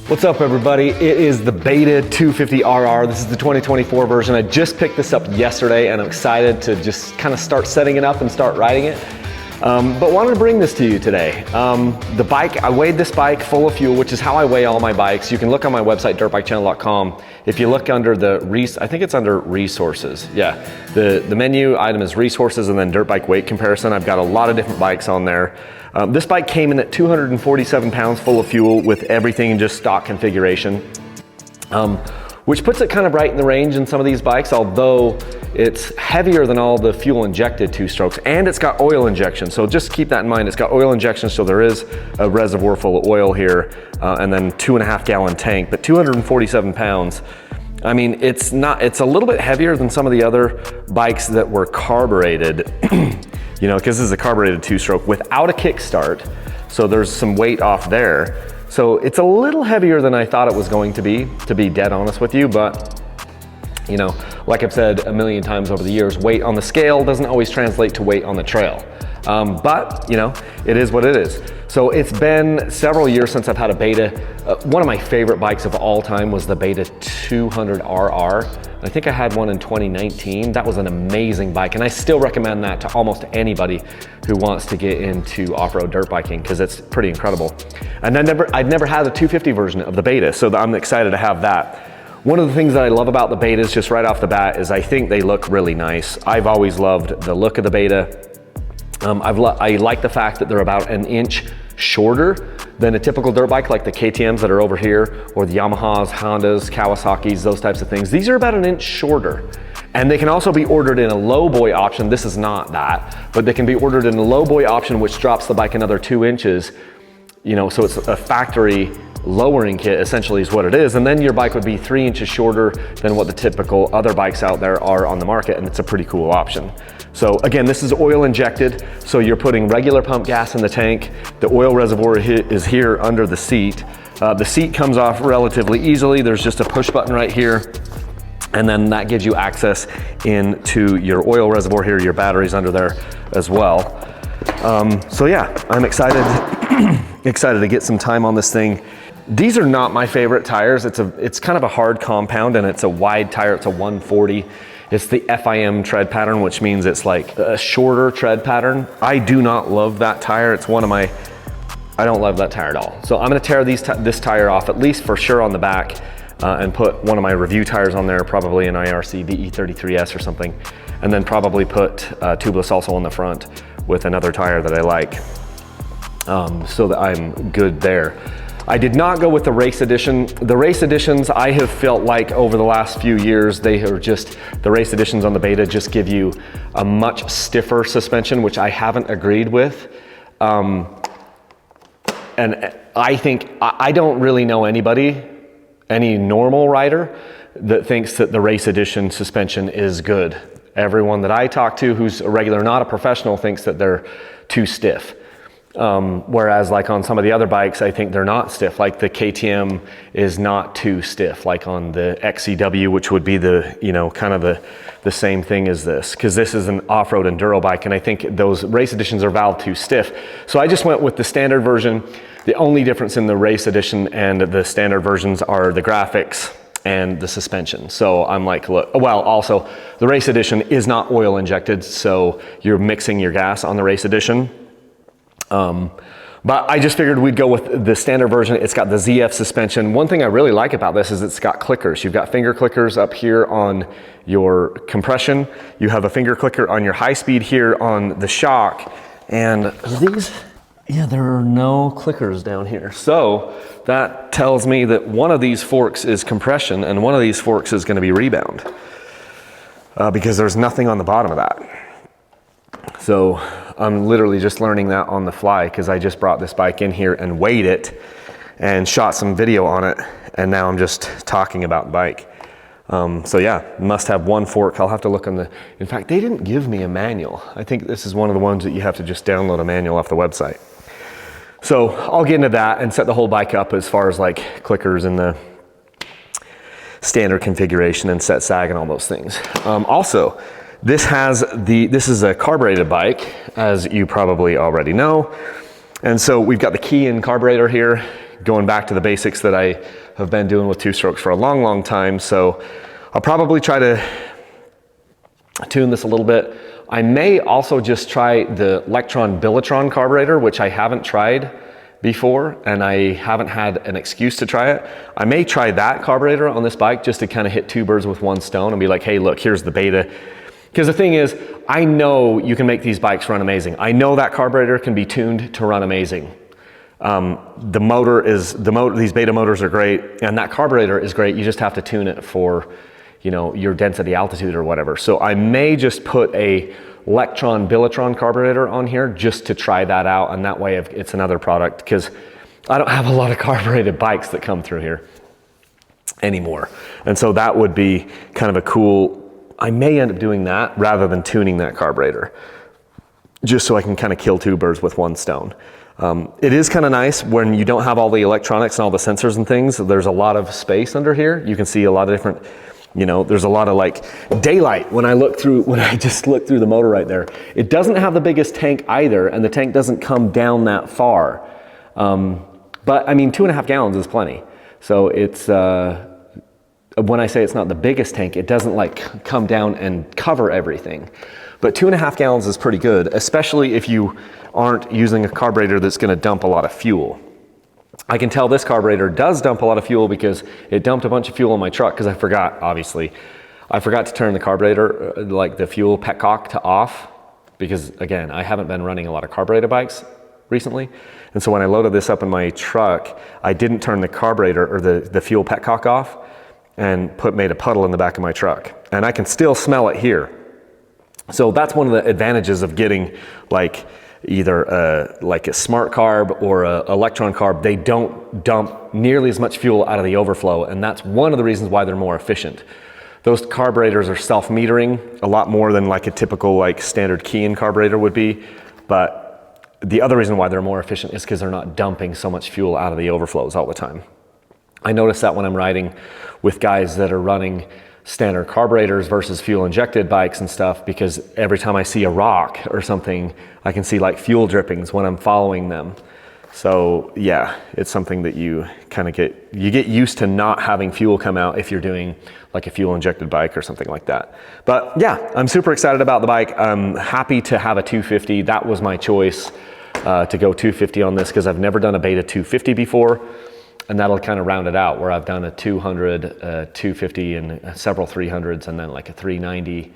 What's up everybody? It is the Beta 250RR. This is the 2024 version. I just picked this up yesterday and I'm excited to just kind of start setting it up and start riding it. But wanted to bring this to you today. The bike, I weighed this bike full of fuel, which is how I weigh all my bikes. You can look on my website, dirtbikechannel.com. If you look under I think it's under resources. Yeah, the menu item is resources and then dirt bike weight comparison. I've got a lot of different bikes on there. This bike came in at 247 pounds full of fuel with everything in just stock configuration, which puts it kind of right in the range in some of these bikes, although it's heavier than all the fuel injected two-strokes, and it's got oil injection. So just keep that in mind. It's got oil injection, so there is a reservoir full of oil here, and then 2.5 gallon tank, but 247 pounds. I mean, it's a little bit heavier than some of the other bikes that were carbureted, you know, because this is a carbureted two-stroke without a kickstart. So there's some weight off there. So it's a little heavier than I thought it was going to be dead honest with you, but you know, like I've said a million times over the years, weight on the scale doesn't always translate to weight on the trail. But you know, it is what it is. So it's been several years since I've had a Beta. One of my favorite bikes of all time was the Beta 200RR. I think I had one in 2019. That was an amazing bike, and I still recommend that to almost anybody who wants to get into off-road dirt biking because it's pretty incredible. And I'd never had a 250 version of the Beta, so I'm excited to have that. One of the things that I love about the Betas, just right off the bat, is I think they look really nice. I've always loved the look of the Beta. I like the fact that they're about an inch shorter than a typical dirt bike like the KTMs that are over here, or the Yamahas, Hondas, Kawasaki's, those types of things. These are about an inch shorter. And they can also be ordered in a low boy option. This is not that, but they can be ordered in a low boy option, which drops the bike another 2 inches. You know, so it's a factory lowering kit essentially is what it is, and then your bike would be 3 inches shorter than what the typical other bikes out there are on the market, and it's a pretty cool option. So again, this is oil injected, so you're putting regular pump gas in the tank. The oil reservoir is here under the seat. The seat comes off relatively easily. There's just a push button right here, and then that gives you access into your oil reservoir here. Your battery's under there as well. So yeah, I'm excited excited to get some time on this thing. These are not my favorite tires. It's kind of a hard compound, and it's a wide tire. It's a 140. It's the FIM tread pattern, which means it's like a shorter tread pattern. I do not love that tire. It's one of my, I don't love that tire at all. So I'm gonna tear this tire off, at least for sure on the back, and put one of my review tires on there, probably an IRC VE33S or something, and then probably put tubeless also on the front with another tire that I like, so that I'm good there. I did not go with the race edition. The race editions, I have felt like over the last few years, the race editions on the Beta just give you a much stiffer suspension, which I haven't agreed with. And I think, I don't really know anybody, any normal rider, that thinks that the race edition suspension is good. Everyone that I talk to who's a regular, not a professional, thinks that they're too stiff. Whereas like on some of the other bikes, I think they're not stiff. Like the KTM is not too stiff, like on the XCW, which would be the, you know, kind of the same thing as this, because this is an off-road enduro bike, and I think those race editions are valved too stiff. So I just went with the standard version. The only difference in the race edition and the standard versions are the graphics and the suspension. So I'm like, look, well, also the race edition is not oil injected, so you're mixing your gas on the race edition. But I just figured we'd go with the standard version. It's got the ZF suspension. One thing I really like about this is it's got clickers. You've got finger clickers up here on your compression. You have a finger clicker on your high speed here on the shock. And these, yeah, there are no clickers down here. So that tells me that one of these forks is compression and one of these forks is going to be rebound, because there's nothing on the bottom of that. So I'm literally just learning that on the fly, because I just brought this bike in here and weighed it and shot some video on it, and now I'm just talking about the bike. So yeah, must have one fork. I'll have to look on the, in fact, they didn't give me a manual. I think this is one of the ones that you have to just download a manual off the website. So I'll get into that and set the whole bike up as far as like clickers and the standard configuration and set sag and all those things. Also, this is a carbureted bike, as you probably already know. And so we've got the key in carburetor here, going back to the basics that I have been doing with two-strokes for a long, long time. So I'll probably try to tune this a little bit. I may also just try the Electron Billetron carburetor, which I haven't tried before, and I haven't had an excuse to try it. I may try that carburetor on this bike just to kind of hit two birds with one stone and be like, hey, look, here's the Beta. Because the thing is, I know you can make these bikes run amazing. I know that carburetor can be tuned to run amazing. These Beta motors are great, and that carburetor is great. You just have to tune it for, you know, your density altitude or whatever. So I may just put a Electron Billetron carburetor on here just to try that out, and that way it's another product, because I don't have a lot of carbureted bikes that come through here anymore. And so that would be kind of a cool, I may end up doing that rather than tuning that carburetor, just so I can kind of kill two birds with one stone. It is kind of nice when you don't have all the electronics and all the sensors and things. There's a lot of space under here. You can see a lot of different, you know, there's a lot of like daylight when I just look through the motor right there. It doesn't have the biggest tank either, and the tank doesn't come down that far. But I mean, 2.5 gallons is plenty. So it's, when I say it's not the biggest tank, it doesn't like come down and cover everything. But 2.5 gallons is pretty good, especially if you aren't using a carburetor that's gonna dump a lot of fuel. I can tell this carburetor does dump a lot of fuel because it dumped a bunch of fuel in my truck, because I forgot to turn the carburetor, like the fuel petcock, to off, because again, I haven't been running a lot of carbureted bikes recently. And so when I loaded this up in my truck, I didn't turn the carburetor or the fuel petcock off, and made a puddle in the back of my truck. And I can still smell it here. So that's one of the advantages of getting like either like a smart carb or a electron carb. They don't dump nearly as much fuel out of the overflow, and that's one of the reasons why they're more efficient. Those carburetors are self-metering a lot more than like a typical like standard key-in carburetor would be, but the other reason why they're more efficient is because they're not dumping so much fuel out of the overflows all the time. I notice that when I'm riding with guys that are running standard carburetors versus fuel injected bikes and stuff, because every time I see a rock or something, I can see like fuel drippings when I'm following them. So yeah, it's something that you kind of get used to not having fuel come out if you're doing like a fuel injected bike or something like that. But yeah, I'm super excited about the bike. I'm happy to have a 250. That was my choice to go 250 on this, because I've never done a Beta 250 before. And that'll kind of round it out, where I've done a 200, 250, and several 300s, and then like a 390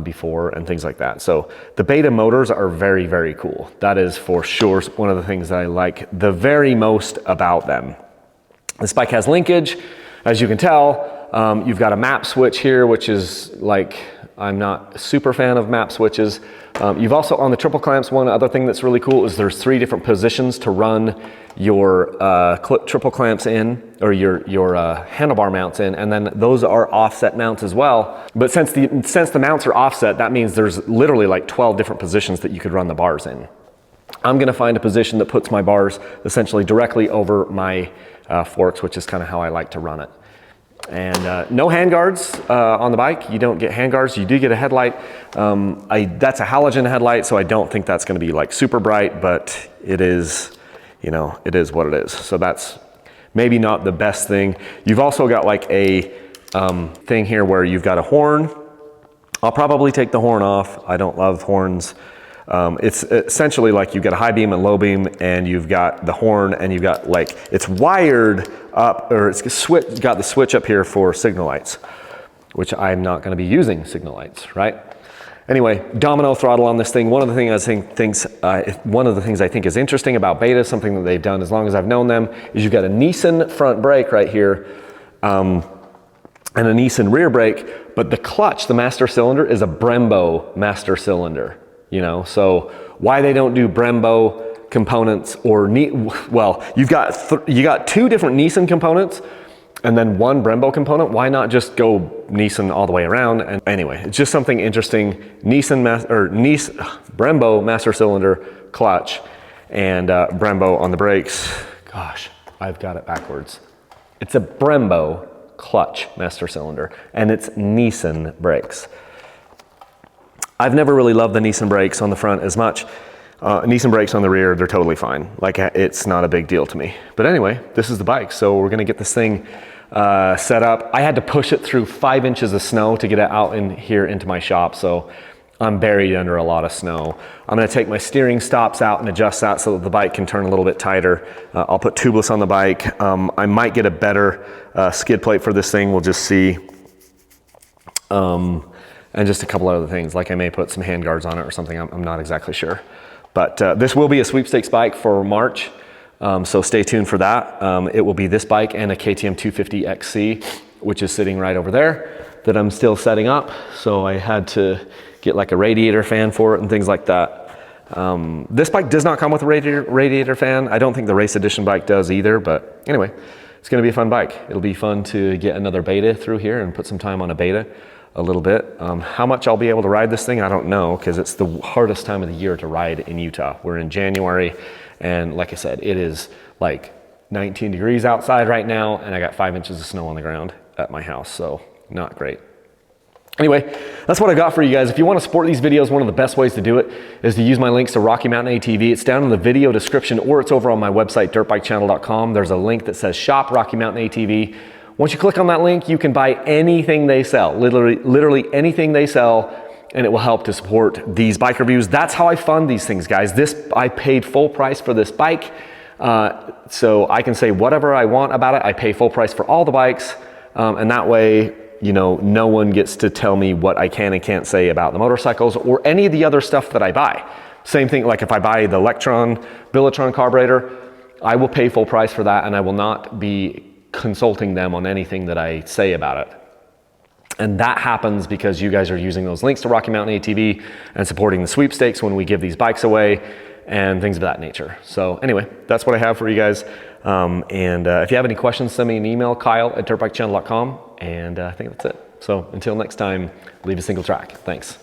before, and things like that. So the Beta motors are very, very cool. That is for sure one of the things that I like the very most about them. This bike has linkage, as you can tell. You've got a map switch here, which is like, I'm not a super fan of map switches. You've also, on the triple clamps, one other thing that's really cool is there's 3 different positions to run your triple clamps in, or your handlebar mounts in, and then those are offset mounts as well. But since the mounts are offset, that means there's literally like 12 different positions that you could run the bars in. I'm gonna find a position that puts my bars essentially directly over my forks, which is kind of how I like to run it. And no handguards on the bike. You don't get handguards. You do get a headlight. That's a halogen headlight, so I don't think that's going to be like super bright, but it is, you know, it is what it is. So that's maybe not the best thing. You've also got like a thing here where you've got a horn. I'll probably take the horn off. I don't love horns. It's essentially like you've got a high beam and low beam, and you've got the horn, and you've got like, it's wired up, or it's got the switch up here for signal lights, which I'm not going to be using signal lights, right? Anyway, domino throttle on this thing. One of the things I think is interesting about Beta, something that they've done as long as I've known them, is you've got a Nissan front brake right here, and a Nissan rear brake, but the clutch, the master cylinder, is a Brembo master cylinder. You know, so why they don't do Brembo components, or well, you got 2 different Nissan components and then 1 Brembo component. Why not just go Nissan all the way around? And anyway, it's just something interesting. Brembo master cylinder clutch, and Brembo on the brakes. Gosh, I've got it backwards. It's a Brembo clutch master cylinder, and it's Nissan brakes. I've never really loved the Nissan brakes on the front as much. knee and brakes on the rear, they're totally fine. Like, it's not a big deal to me. But anyway, this is the bike. So we're gonna get this thing set up. I had to push it through 5 inches of snow to get it out in here into my shop. So I'm buried under a lot of snow. I'm gonna take my steering stops out and adjust that so that the bike can turn a little bit tighter. I'll put tubeless on the bike. I might get a better skid plate for this thing, we'll just see. And just a couple other things, like I may put some hand guards on it or something, I'm not exactly sure. But this will be a sweepstakes bike for March, so stay tuned for that. It will be this bike and a KTM 250 XC, which is sitting right over there, that I'm still setting up. So I had to get like a radiator fan for it and things like that. This bike does not come with a radiator fan. I don't think the race edition bike does either, but anyway, it's gonna be a fun bike. It'll be fun to get another beta through here and put some time on a beta a little bit. How much I'll be able to ride this thing, I don't know, because it's the hardest time of the year to ride in Utah. We're in January, and like I said, it is like 19 degrees outside right now, and I got 5 inches of snow on the ground at my house, so not great. Anyway, that's what I got for you guys. If you want to support these videos, one of the best ways to do it is to use my links to Rocky Mountain ATV. It's down in the video description, or it's over on my website, dirtbikechannel.com. There's a link that says Shop Rocky Mountain ATV. Once you click on that link, you can buy anything they sell, literally anything they sell, and it will help to support these bike reviews. That's how I fund these things, guys. I paid full price for this bike, so I can say whatever I want about it. I pay full price for all the bikes, and that way, you know, no one gets to tell me what I can and can't say about the motorcycles or any of the other stuff that I buy. Same thing, like if I buy the Billetron carburetor, I will pay full price for that, and I will not be consulting them on anything that I say about it. And that happens because you guys are using those links to Rocky Mountain ATV and supporting the sweepstakes when we give these bikes away and things of that nature. So anyway, that's what I have for you guys. If you have any questions, send me an email, kyle@dirtbikechannel.com, and I think that's it. So until next time, leave a single track. Thanks.